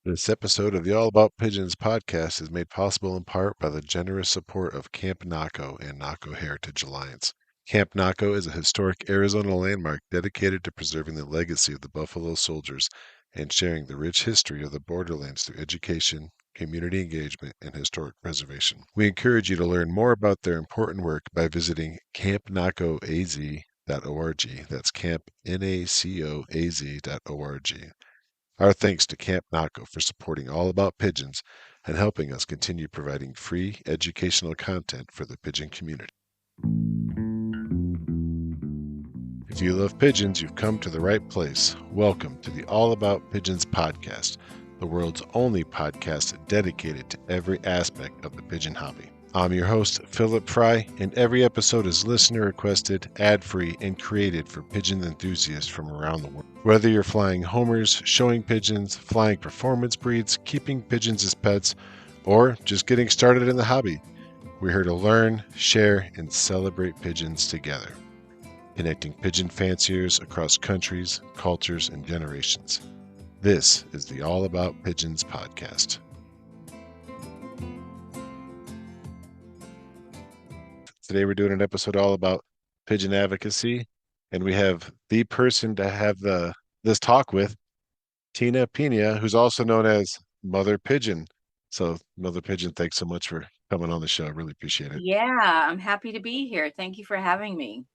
This episode of the All About Pigeons podcast is made possible in part by the generous support of Camp Naco and Naco Heritage Alliance. Camp Naco is a historic Arizona landmark dedicated to preserving the legacy of the Buffalo Soldiers and sharing the rich history of the borderlands through education, community engagement, and historic preservation. We encourage you to learn more about their important work by visiting campnacoaz.org. That's campnacoaz.org. Our thanks to Camp Naco for supporting All About Pigeons and helping us continue providing free educational content for the pigeon community. If you love pigeons, you've come to the right place. Welcome to the All About Pigeons podcast, the world's only podcast dedicated to every aspect of the pigeon hobby. I'm your host, Phillip, and every episode is listener requested, ad-free, and created for pigeon enthusiasts from around the world. Whether you're flying homers, showing pigeons, flying performance breeds, keeping pigeons as pets, or just getting started in the hobby, we're here to learn, share, and celebrate pigeons together, connecting pigeon fanciers across countries, cultures, and generations. This is the All About Pigeons podcast. Today we're doing an episode all about pigeon advocacy, and we have the person to have this talk with, Pina, who's also known as Mother Pigeon. So, Mother Pigeon, thanks so much for coming on the show. I really appreciate it. Yeah, I'm happy to be here. Thank you for having me.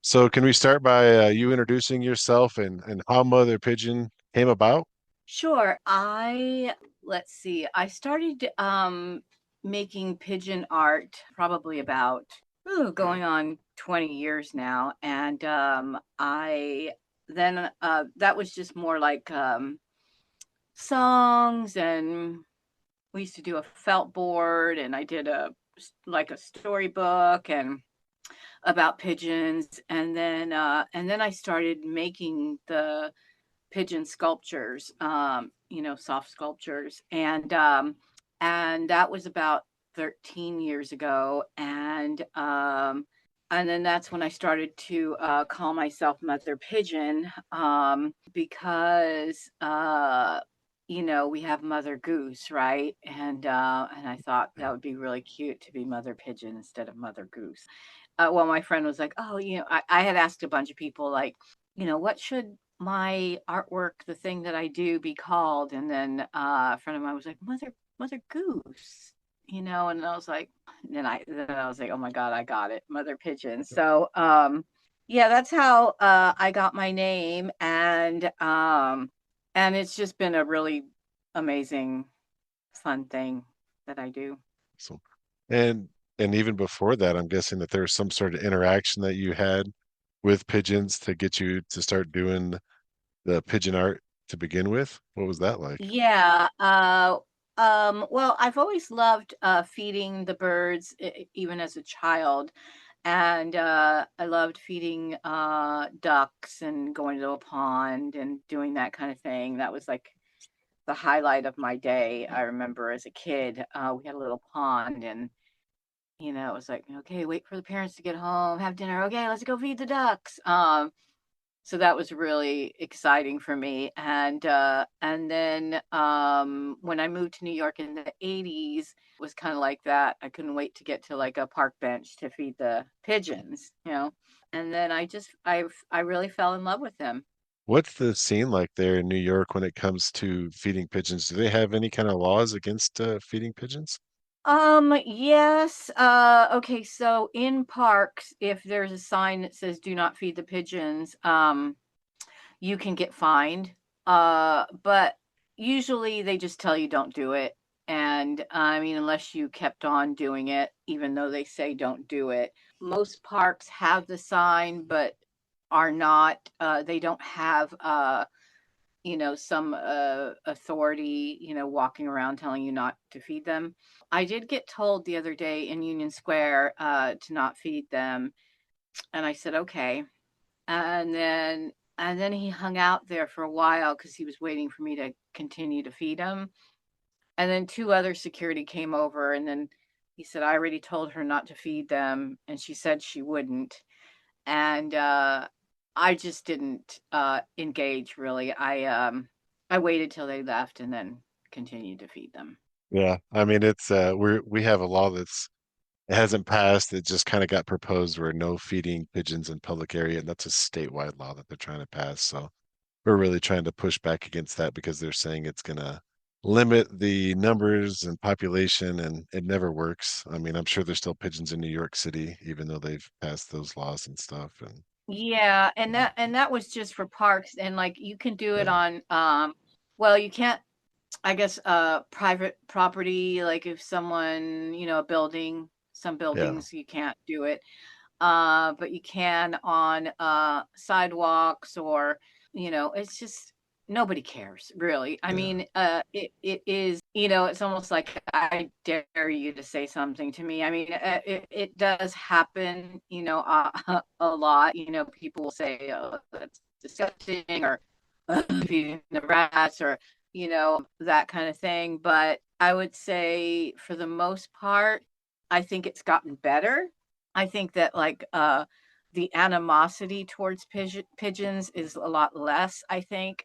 So can we start by you introducing yourself and how Mother Pigeon came about? Sure. Let's see. I started making pigeon art probably about going on 20 years now. And I then that was just more like songs, and we used to do a felt board, and I did a storybook and about pigeons, and then I started making the pigeon sculptures, soft sculptures, and that was about 13 years ago, and then that's when I started to call myself Mother Pigeon, because we have Mother Goose, right? And I thought that would be really cute to be Mother Pigeon instead of Mother Goose. Well, my friend was like, "Oh, I had asked a bunch of people, like, what should my artwork, the thing that I do, be called?" And then a friend of mine was like, Mother Goose, and I was like, then I was like, oh my God, I got it, Mother Pigeon. So yeah, that's how I got my name, and it's just been a really amazing, fun thing that I do. So, and and even before that, I'm guessing that there's some sort of interaction that you had with pigeons to get you to start doing the pigeon art to begin with. What was that like? Yeah. Well, I've always loved feeding the birds, even as a child. And I loved feeding ducks and going to a pond and doing that kind of thing. That was like the highlight of my day. I remember as a kid, we had a little pond, and it was like, okay, wait for the parents to get home, have dinner. Okay, let's go feed the ducks. So that was really exciting for me. And then when I moved to New York in the 80s, it was kind of like that. I couldn't wait to get to like a park bench to feed the pigeons. And then I really fell in love with them. What's the scene like there in New York when it comes to feeding pigeons? Do they have any kind of laws against feeding pigeons? Yes. Okay, so in parks, if there's a sign that says do not feed the pigeons, you can get fined. But usually they just tell you don't do it. And I mean, unless you kept on doing it, even though they say don't do it. Most parks have the sign, but are not, they don't have, some authority, walking around telling you not to feed them. I did get told the other day in Union Square to not feed them. And I said, okay. And then he hung out there for a while because he was waiting for me to continue to feed him. And then two other security came over, and then he said, I already told her not to feed them, and she said she wouldn't. And I just didn't engage really. I I waited till they left and then continued to feed them. Yeah, I mean it's we have a law that's it hasn't passed. It just kind of got proposed where no feeding pigeons in public area, and that's a statewide law that they're trying to pass. So we're really trying to push back against that because they're saying it's gonna limit the numbers and population, and it never works. I mean, I'm sure there's still pigeons in New York City, even though they've passed those laws and stuff. And Yeah, um, and that was just for parks, and like you can do it yeah, on well, you can't, I guess, private property, like if someone, a building, some yeah, buildings you can't do it. But you can on sidewalks, or it's just nobody cares really. I yeah, mean, it is, it's almost like I dare you to say something to me. I mean, it does happen, a lot. People will say, "Oh, that's disgusting," or feeding the rats, or that kind of thing. But I would say for the most part, I think it's gotten better. I think that like the animosity towards pigeons is a lot less, I think.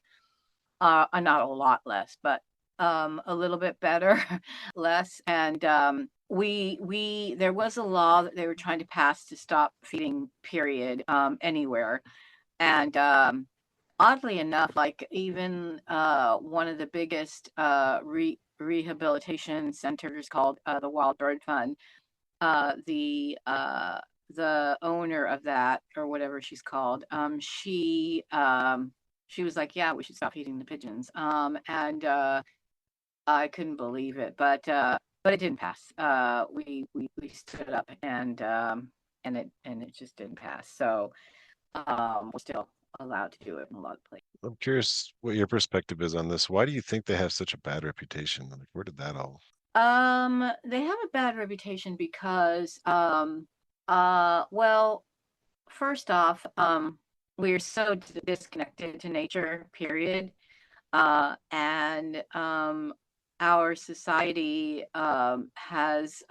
Not a lot less, but a little bit better, less. And we there was a law that they were trying to pass to stop feeding, period, anywhere. And oddly enough, like even one of the biggest rehabilitation centers called the Wild Bird Fund, uh, the uh, the owner of that, or whatever she's called, she was like, "Yeah, we should stop feeding the pigeons." And I couldn't believe it, but it didn't pass. We stood up, and it just didn't pass. So we're still allowed to do it in a lot of places. I'm curious what your perspective is on this. Why do you think they have such a bad reputation? Like, where did that all? They have a bad reputation because well, first off, we're so disconnected to nature, period. And our society has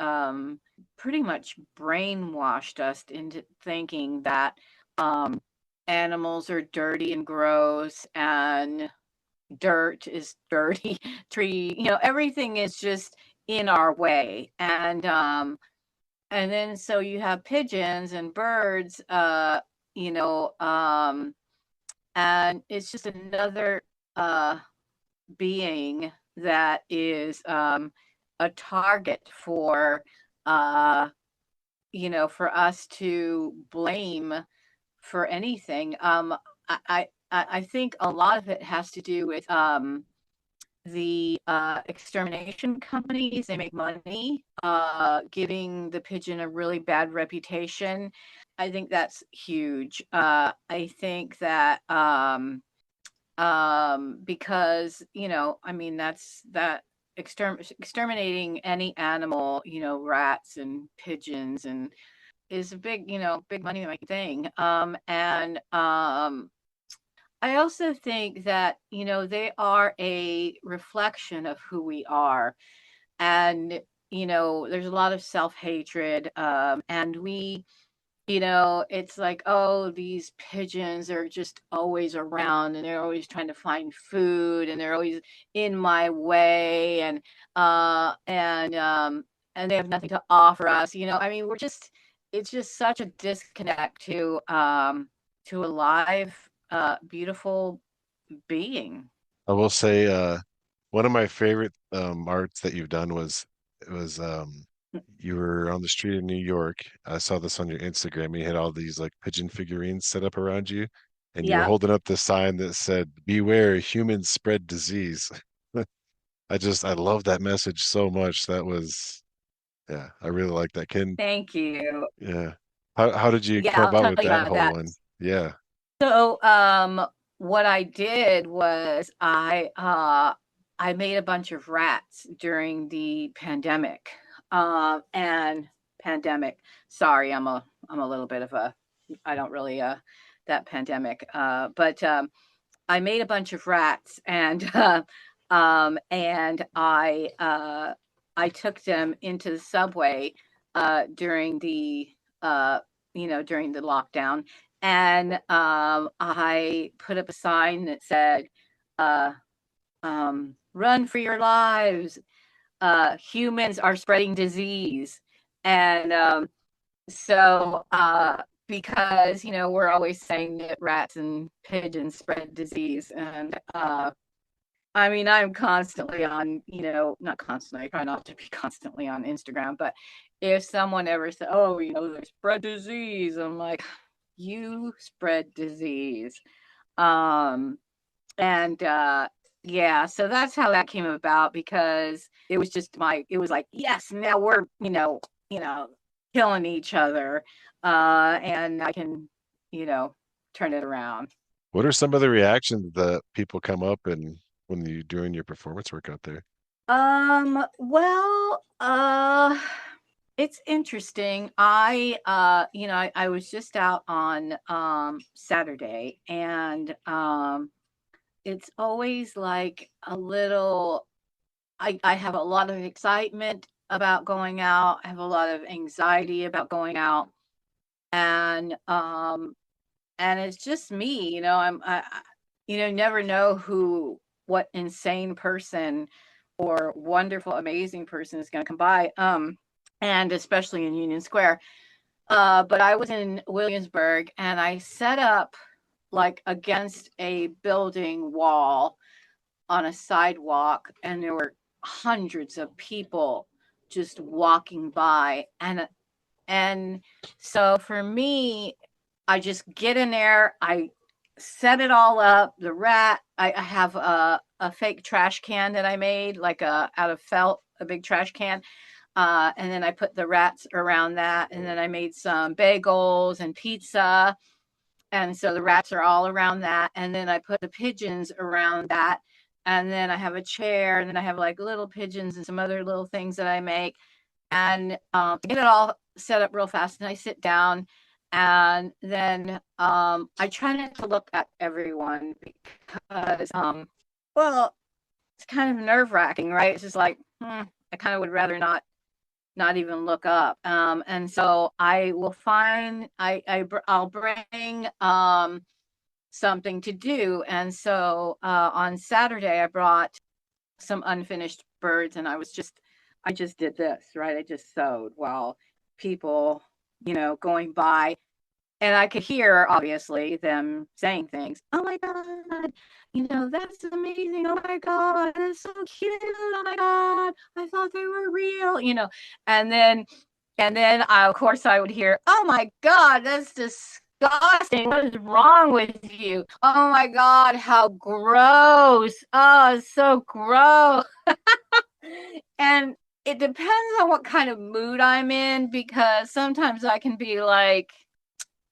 pretty much brainwashed us into thinking that um, animals are dirty and gross, and dirt is dirty, tree, everything is just in our way. And then so you have pigeons and birds, you know, um, and it's just another uh, being that is a target for, uh, for us to blame for anything. I think a lot of it has to do with the extermination companies. They make money giving the pigeon a really bad reputation. I think that's huge. I think that because I mean that exterminating any animal, rats and pigeons, and is a big, big money making thing. And I also think that, they are a reflection of who we are. And, there's a lot of self hatred. And it's like, oh, these pigeons are just always around, and they're always trying to find food, and they're always in my way. And they have nothing to offer us. I mean, it's just such a disconnect to a live, beautiful being. I will say, one of my favorite arts that you've done was it was you were on the street in New York. I saw this on your Instagram. You had all these like pigeon figurines set up around you, and you were Yeah. holding up the sign that said, "Beware, humans spread disease." I love that message so much. That was, yeah, I really like that. Thank you. Yeah. How did you Yeah, come I'll about tell with you that about whole that. one? Yeah. So, what I did was I made a bunch of rats during the pandemic. And pandemic. Sorry, I'm a little bit of a, I don't really that pandemic. But I made a bunch of rats, and and I took them into the subway during the during the lockdown, and I put up a sign that said, uh, run for your lives. Humans are spreading disease. And so, because, we're always saying that rats and pigeons spread disease. And I mean, I'm constantly on, not constantly, I try not to be constantly on Instagram, but if someone ever said, oh, they spread disease, I'm like, you spread disease. Um, and yeah, so that's how that came about, because it was just it was like, yes, now we're, you know, killing each other. And I can, you know, turn it around. What are some of the reactions that people come up and when you doing your performance work out there? Well, it's interesting. I was just out on Saturday, and it's always like a little, I have a lot of excitement about going out. I have a lot of anxiety about going out. And it's just me, never know what insane person or wonderful, amazing person is going to come by. And especially in Union Square. But I was in Williamsburg, and I set up like against a building wall on a sidewalk, and there were hundreds of people just walking by. And so for me, I just get in there, I set it all up. I have a fake trash can that I made, like out of felt, a big trash can. And then I put the rats around that. And then I made some bagels and pizza. And so the rats are all around that. And then I put the pigeons around that. And then I have a chair. And then I have like little pigeons and some other little things that I make. And get it all set up real fast. And I sit down. And then I try not to look at everyone, because, well, it's kind of nerve wracking, right? It's just like, I kind of would rather not even look up. And so I will I'll bring something to do. And so on Saturday, I brought some unfinished birds, and I just did this, right? I just sewed while people, going by, and I could hear, obviously, them saying things. Oh my God, that's amazing. Oh my God, that's so cute. Oh my God, I thought they were real, and then, of course, I would hear, oh my God, that's disgusting. What is wrong with you? Oh my God, how gross. Oh, it's so gross. And it depends on what kind of mood I'm in, because sometimes I can be like,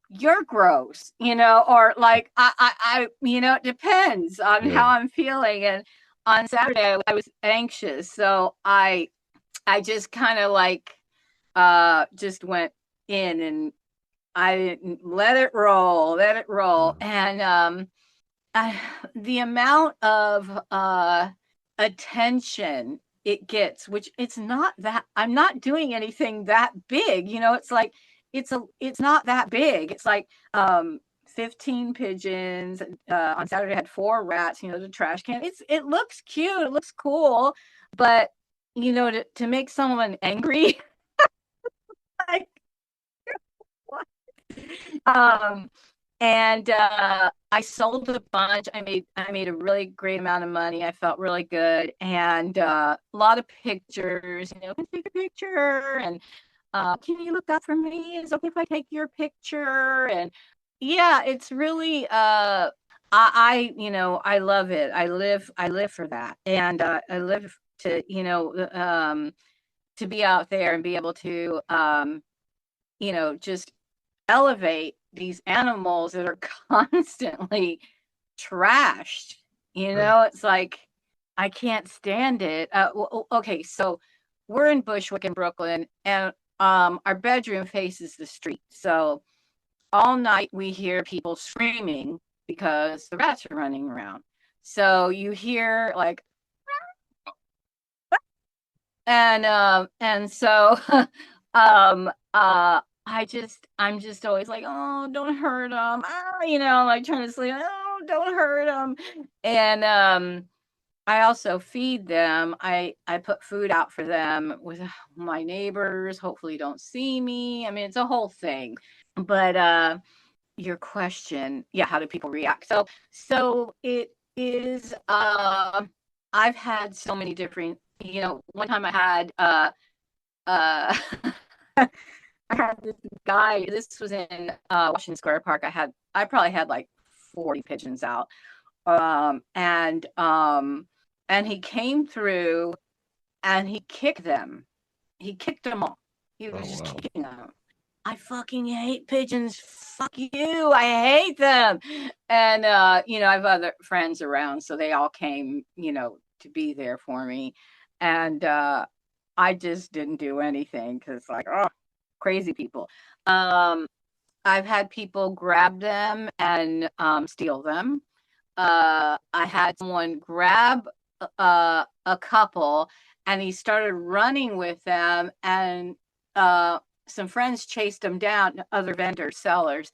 you're gross, or like, it depends on Yeah. how I'm feeling. And on Saturday, I was anxious. So I just kind of like, just went in, and I didn't let it roll. Mhm. And, the amount of, attention it gets, which it's not that I'm not doing anything that big, it's like, it's not that big. It's like, 15 pigeons. On Saturday, I had 4 rats, the trash can. It looks cute, it looks cool, but to make someone angry, like, what? Um, and I sold a bunch. I made a really great amount of money. I felt really good, and a lot of pictures. Can I take a picture? And can you look up for me? Is it okay if I take your picture? And yeah, it's really, I love it. I live for that, and I live to be out there and be able to, just elevate these animals that are constantly trashed. Right. It's like, I can't stand it. Okay, so we're in Bushwick in Brooklyn, and our bedroom faces the street. So all night we hear people screaming because the rats are running around. So you hear like, and so I'm just always like, oh, don't hurt them. Like trying to sleep. Oh, don't hurt them. And I also feed them. I put food out for them with my neighbors. Hopefully, don't see me. I mean, it's a whole thing. But your question, yeah, how do people react? So it is. I've had so many different. One time I had uh I had this guy. This was in Washington Square Park. I probably had like 40 pigeons out, um, and um, and he came through and he kicked them. He kicked them all. He Oh was just wow. kicking them. I fucking hate pigeons. Fuck you. I hate them. And I have other friends around, so they all came, to be there for me. And I just didn't do anything because, like, oh, crazy people. Um, I've had people grab them and steal them. I had someone grab a couple and he started running with them, and some friends chased him down, other vendors, sellers,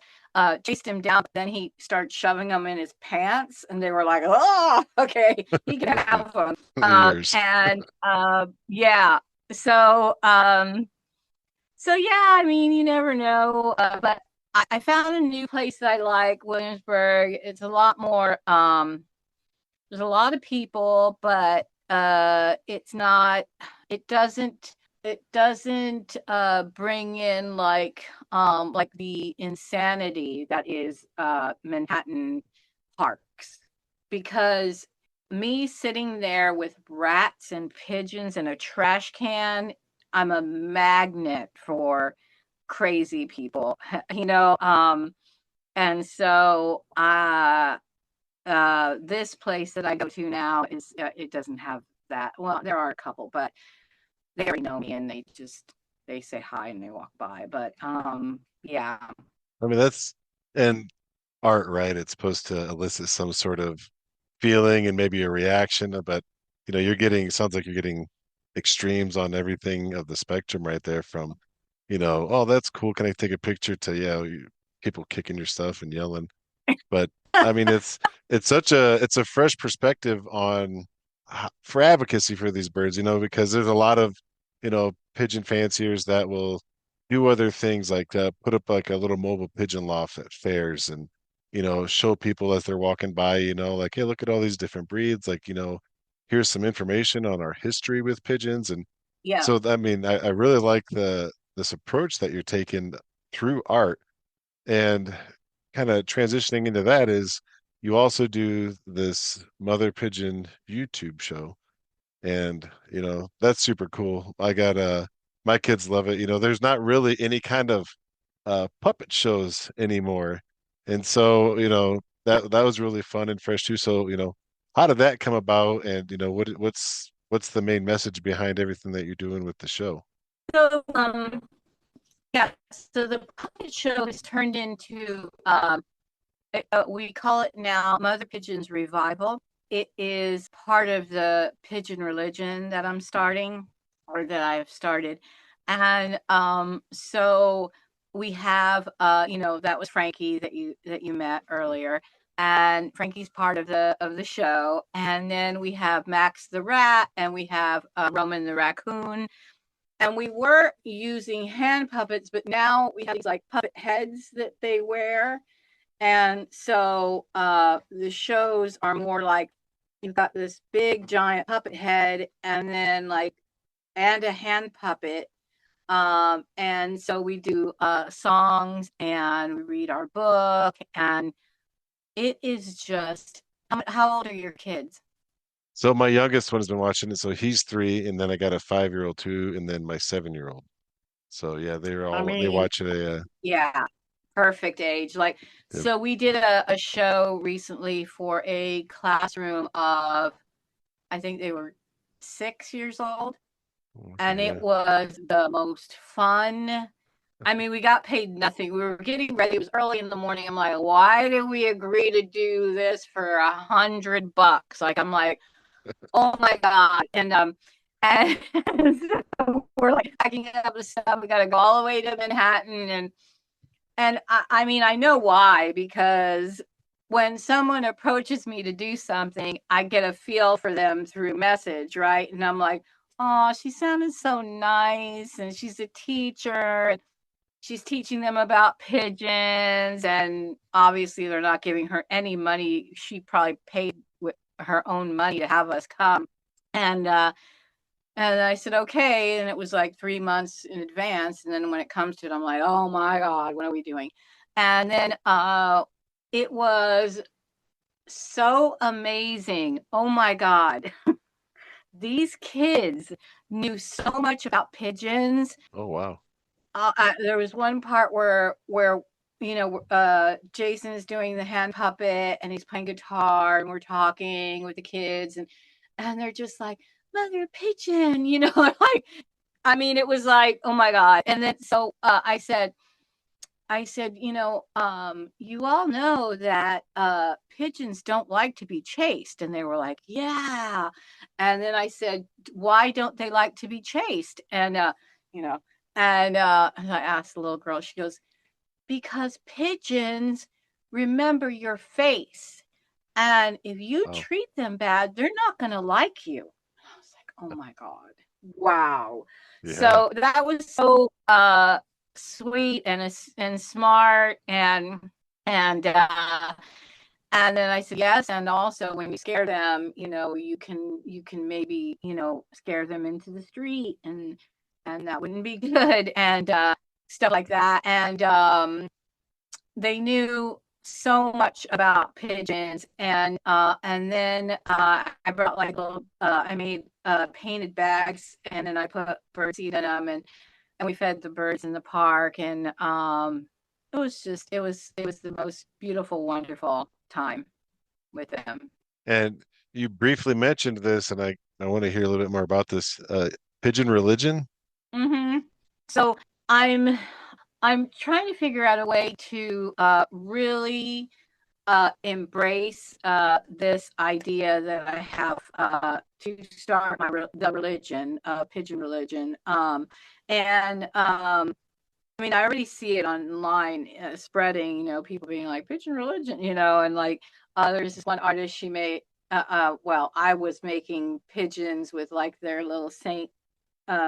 chased him down, but then he started shoving them in his pants, and they were like, oh, okay, he can have them. They're yours. And yeah, so yeah, I mean, you never know, but I found a new place that I like, Williamsburg. It's a lot more. There's a lot of people, but it's not. It doesn't. It doesn't bring in like the insanity that is Manhattan parks, because me sitting there with rats and pigeons and a trash can, I'm a magnet for crazy people, and so this place that I go to now is it doesn't have that. Well, there are a couple, but they already know me and they say hi and they walk by. But yeah. I mean, that's and art, right? It's supposed to elicit some sort of feeling and maybe a reaction, but you're getting sounds like you're getting extremes on everything of the spectrum right there from, oh, that's cool. Can I take a picture to, people kicking your stuff and yelling. But I mean, it's a fresh perspective on for advocacy for these birds, because there's a lot of, pigeon fanciers that will do other things like put up like a little mobile pigeon loft at fairs and, show people as they're walking by, like, hey, look at all these different breeds. Like, here's some information on our history with pigeons. And Yeah. so, I mean, I really like this approach that you're taking through art. And kind of transitioning into that is you also do this mother pigeon YouTube show. And, that's super cool. I got my kids love it. There's not really any kind of puppet shows anymore. And so, that was really fun and fresh too. So, how did that come about? And, what's the main message behind everything that you're doing with the show? So yeah. So the puppet show has turned into we call it now Mother Pigeon's Revival. It is part of the Pigeon Religion that I'm starting, or that I've started. And so we have that was Frankie that you met earlier. And Frankie's part of the show. And then we have Max the rat, and we have Roman the raccoon. And we were using hand puppets, but now we have these like puppet heads that they wear. And so the shows are more like you've got this big giant puppet head, and then like and a hand puppet. And so we do songs and we read our book, and it is just how old are your kids? So my youngest one has been watching it. So he's 3, and then I got a 5-year-old too, and then my 7-year-old. So yeah, I they mean, watch it. yeah, perfect age. Like, Yeah, so we did a show recently for a classroom of, I think they were 6 years old, okay, and it yeah. was the most fun. I mean, we got paid nothing. We were getting ready. It was early in the morning. I'm like, why did we agree to do this for $100? Like, I'm like, oh my God. And so we're like packing up the stuff. We got to go all the way to Manhattan. And I mean, I know why, because when someone approaches me to do something, I get a feel for them through message, right? And I'm like, oh, she sounded so nice, and she's a teacher. She's teaching them about pigeons, and obviously they're not giving her any money. She probably paid with her own money to have us come. And and I said, okay. And it was like 3 months in advance. And then when it comes to it, I'm like, oh my God, what are we doing? And then it was so amazing. Oh my God. These kids knew so much about pigeons. Oh, wow. There was one part where Jason is doing the hand puppet and he's playing guitar and we're talking with the kids and they're just like, mother pigeon, like, I mean, it was like, oh my God. And then so I said, you all know that pigeons don't like to be chased. And they were like, yeah. And then I said, why don't they like to be chased? And, you know, and I asked the little girl, she goes, because pigeons remember your face. And if you Wow. treat them bad, they're not going to like you. I was like, oh my God. Wow. Yeah. So that was so sweet and smart and and then I said yes, and also when you scare them, you can maybe scare them into the street, and that wouldn't be good, and stuff like that. And they knew so much about pigeons, and then I brought like little I made painted bags, and then I put birdseed in them, and we fed the birds in the park, and it was the most beautiful, wonderful time with them. And you briefly mentioned this, and I want to hear a little bit more about this. Pigeon religion? Hmm. So I'm I'm trying to figure out a way to really embrace this idea that I have to start the religion, pigeon religion, and I mean, I already see it online spreading, people being like pigeon religion, and like there's this one artist, she made. Well, I was making pigeons with like their little saint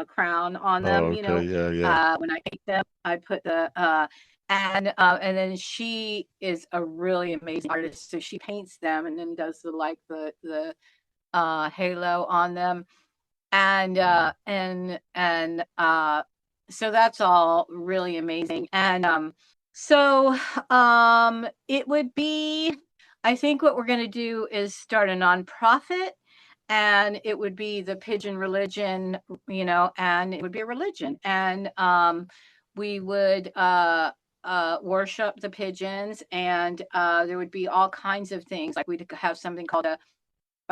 crown on Oh, them. okay. Yeah, yeah. When I make them, I put the and then she is a really amazing artist, so she paints them and then does the halo on them, and Mm. so that's all really amazing. And so it would be, I think what we're going to do is start a nonprofit, and it would be the Pigeon Religion, and it would be a religion, and we would worship the pigeons, and there would be all kinds of things, like we'd have something called a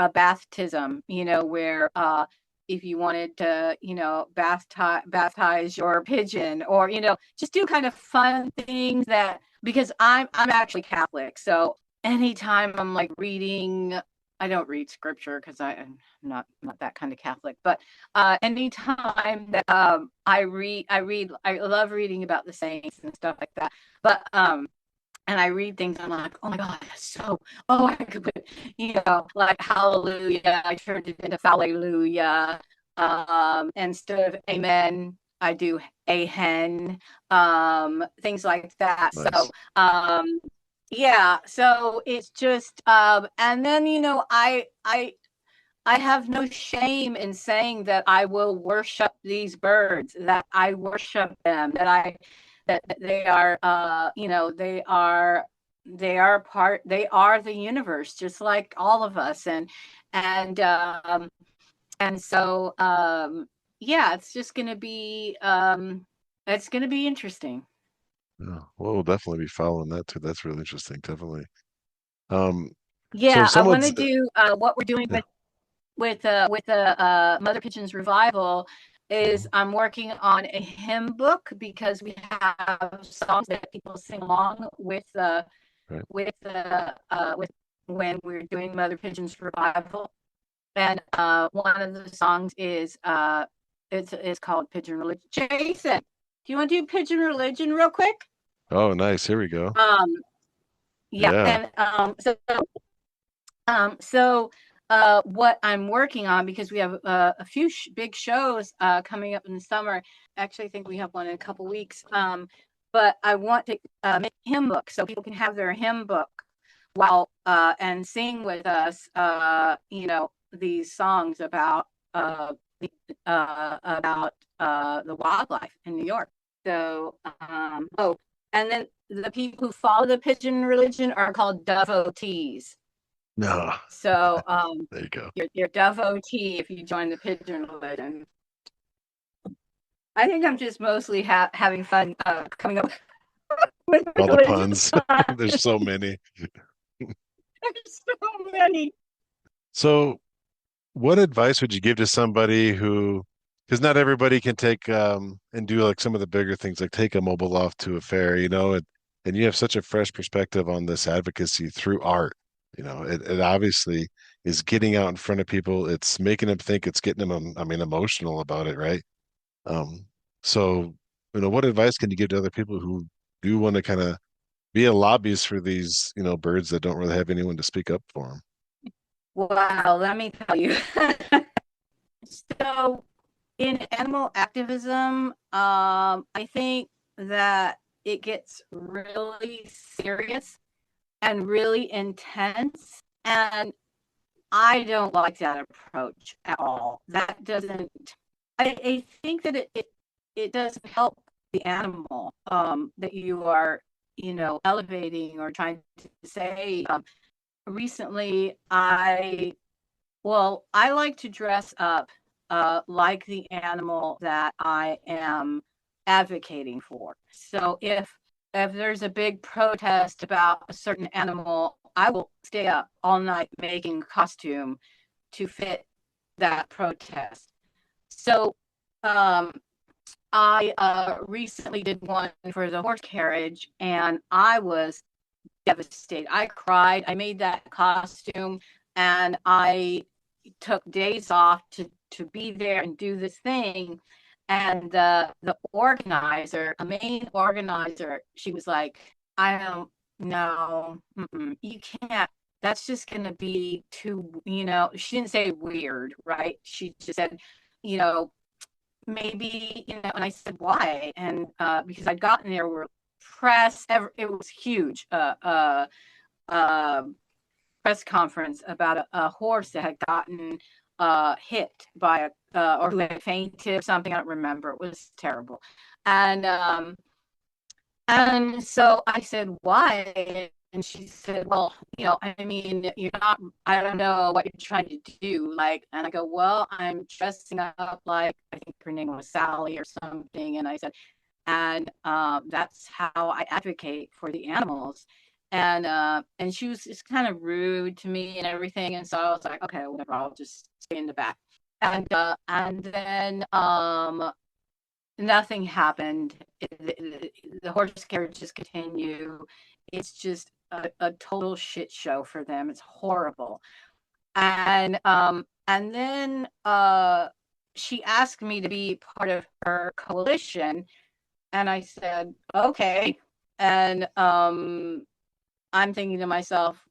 baptism, where if you wanted to, baptize your pigeon, or just do kind of fun things, that because I'm actually Catholic, so anytime I'm like reading, I don't read scripture because I'm not that kind of Catholic, but anytime that I love reading about the saints and stuff like that, but and I read things, I'm like, oh my God, that's so, oh, I could put, like hallelujah, I turned it into hallelujah. Instead of amen, I do a hen, things like that. So, Nice. yeah, so it's just, and then, I have no shame in saying that I will worship these birds, that I worship them, that they are, they are the universe, just like all of us. And and so yeah, it's gonna be interesting. Yeah. Well, we'll definitely be following that too. That's really interesting. Definitely. Um, so Yeah, I want to someone's do what we're doing yeah. with the Mother Pigeons revival is Mhm. I'm working on a hymn book, because we have songs that people sing along Right. with when we're doing Mother Pigeons revival. And one of the songs is it's called Pigeon Religion. Jason, do you want to do Pigeon Religion real quick? Oh, nice. Here we go. Um, Yeah, Yeah. and so what I'm working on, because we have a few big shows coming up in the summer. Actually, I think we have one in a couple weeks. But I want to make a hymn book so people can have their hymn book while and sing with us. These songs about the wildlife in New York. So, and then the people who follow the pigeon religion are called devotees. No. So There you go. you're devotee if you join the pigeon religion. I think I'm just mostly having fun coming up with All the religious puns. puns. There's so many. There's so many. So, what advice would you give to somebody who, because not everybody can take and do like some of the bigger things, like take a mobile off to a fair, and you have such a fresh perspective on this advocacy through art. It obviously is getting out in front of people. It's making them think, it's getting them, I mean, emotional about it, right? Um, so, what advice can you give to other people who do want to kind of be a lobbyist for these, birds that don't really have anyone to speak up for them? Wow, let me tell you. So in animal activism, I think that it gets really serious and really intense. And I don't like that approach at all. That doesn't, I think that it doesn't help the animal that you are, elevating or trying to say. Recently, I like to dress up like the animal that I am advocating for. So if there's a big protest about a certain animal, I will stay up all night making a costume to fit that protest. So um, I recently did one for the horse carriage, and I was devastated. I cried. I made that costume, and I took days off to be there and do this thing. And the organizer, a main organizer, she was like, "I don't know, you can't. That's just gonna be too, She didn't say weird, right? She just said, you know, maybe, And I said, why? And because I'd gotten there, were press, it was huge. Uh, press conference about a horse that had gotten hit by or who had fainted or something. I don't remember. It was terrible. And and so I said, why? And she said, well, I mean, you're not, I don't know what you're trying to do. Like, and I go, well, I'm dressing up like, I think her name was Sally or something. And I said, and that's how I advocate for the animals. And she was just kind of rude to me and everything, and so I was like, okay, whatever, I'll just stay in the back. And then nothing happened. The horse carriages continue. It's just a total shit show for them. It's horrible. And then she asked me to be part of her coalition, and I said, okay. And I'm thinking to myself,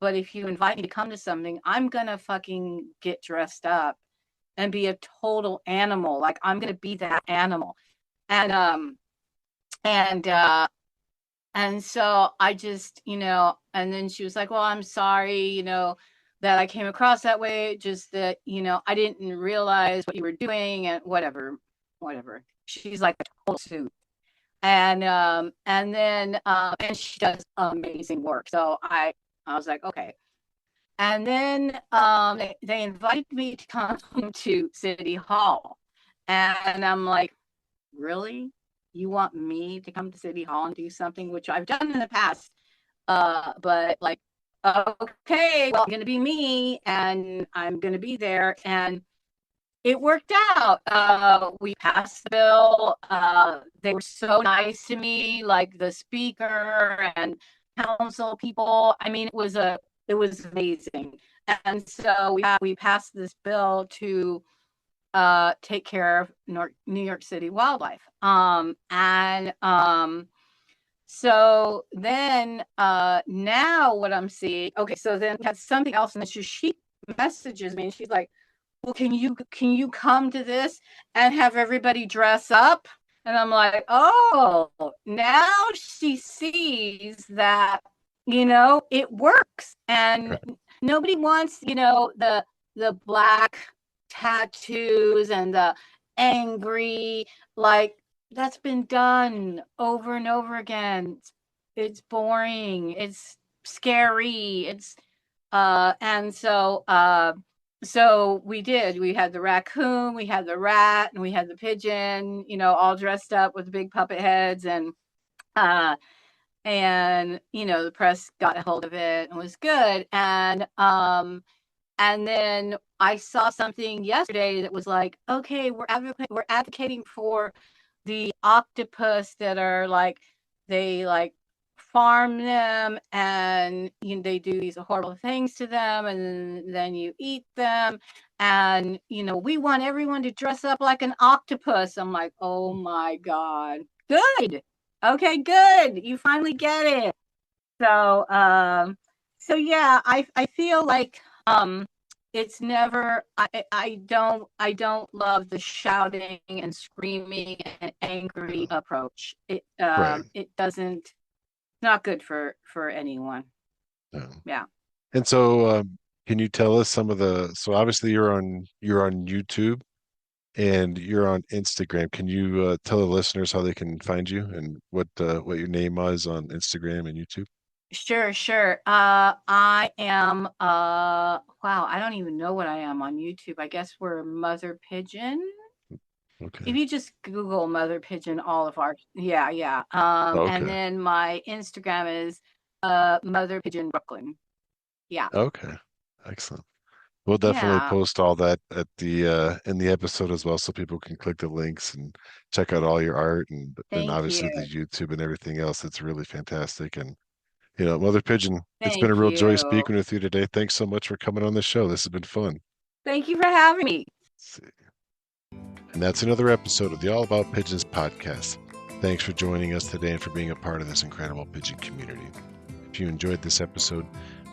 but if you invite me to come to something, I'm going to fucking get dressed up and be a total animal. Like I'm going to be that animal. And, and, uh, and so I just, and then she was like, well, I'm sorry, that I came across that way. Just that, I didn't realize what you were doing and whatever, whatever. She's like a total suit. And then she does amazing work. So I was like, okay. And then they invited me to come to City Hall. And I'm like, really? You want me to come to City Hall and do something, which I've done in the past? But like, okay, well, I'm going to be me and I'm going to be there. And it worked out. We passed the bill. They were so nice to me, like the speaker and council people. I mean, it was amazing. And so we passed this bill to take care of New York City wildlife. So then now what I'm seeing, okay, so then we had something else, and she messages me and she's like, well, can you come to this and have everybody dress up? And I'm like, oh, now she sees that, it works. And Right. nobody wants, the black tattoos and the angry, like, that's been done over and over again. It's boring. It's scary. And so we had the raccoon, we had the rat, and we had the pigeon, all dressed up with big puppet heads, uh the press got a hold of it and was good. And then I saw something yesterday that was like, okay, we're advocating for the octopus that are like, they like farm them, and they do these horrible things to them, and then you eat them. And we want everyone to dress up like an octopus. I'm like, oh my God. Good. Okay, good. You finally get it. So yeah, I feel like it's never I don't love the shouting and screaming and angry approach. Right. It doesn't, not good for anyone. Yeah. Yeah. And so, can you tell us some of the? So obviously, you're on YouTube and you're on Instagram. Can you tell the listeners how they can find you and what your name is on Instagram and YouTube? Sure, sure. I am wow, I don't even know what I am on YouTube. I guess we're Mother Pigeon. If Okay. you just Google Mother Pigeon, all of our, yeah, yeah. And Okay. then my Instagram is Mother Pigeon Brooklyn. Yeah. Okay. Excellent. We'll definitely Yeah. post all that at the in the episode as well, so people can click the links and check out all your art and Thank you. obviously the YouTube and everything else. It's really fantastic. And Mother Pigeon, it's been a Thank real joy you. speaking with you today. Thanks so much for coming on the show. This has been fun. Thank you for having me. And that's another episode of the All About Pigeons podcast. Thanks for joining us today and for being a part of this incredible pigeon community. If you enjoyed this episode,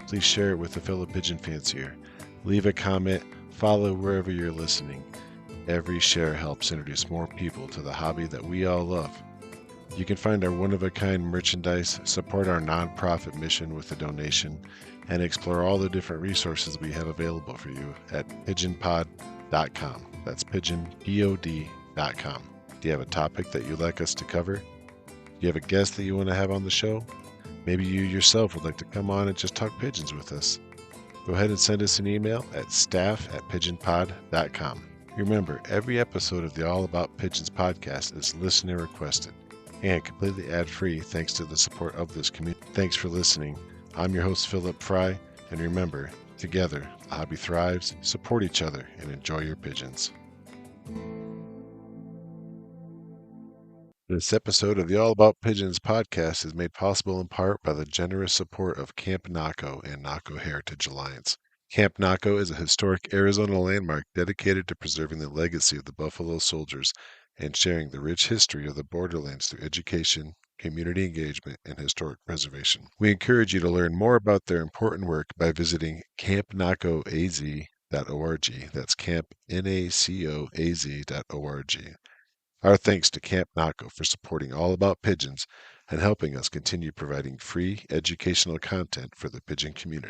please share it with a fellow pigeon fancier. Leave a comment, follow wherever you're listening. Every share helps introduce more people to the hobby that we all love. You can find our one-of-a-kind merchandise, support our nonprofit mission with a donation, and explore all the different resources we have available for you at pigeonpod.com. That's pigeonpod.com. Do you have a topic that you'd like us to cover? Do you have a guest that you want to have on the show? Maybe you yourself would like to come on and just talk pigeons with us. Go ahead and send us an email at staff@pigeonpod.com. Remember, every episode of the All About Pigeons podcast is listener requested and completely ad-free thanks to the support of this community. Thanks for listening. I'm your host, Phillip Fry, and remember, together, the hobby thrives, support each other, and enjoy your pigeons. This episode of the All About Pigeons podcast is made possible in part by the generous support of Camp Naco and Naco Heritage Alliance. Camp Naco is a historic Arizona landmark dedicated to preserving the legacy of the Buffalo Soldiers and sharing the rich history of the borderlands through education, community engagement, and historic preservation. We encourage you to learn more about their important work by visiting campnacoaz.org. That's campnacoaz.org. Our thanks to Camp Naco for supporting All About Pigeons and helping us continue providing free educational content for the pigeon community.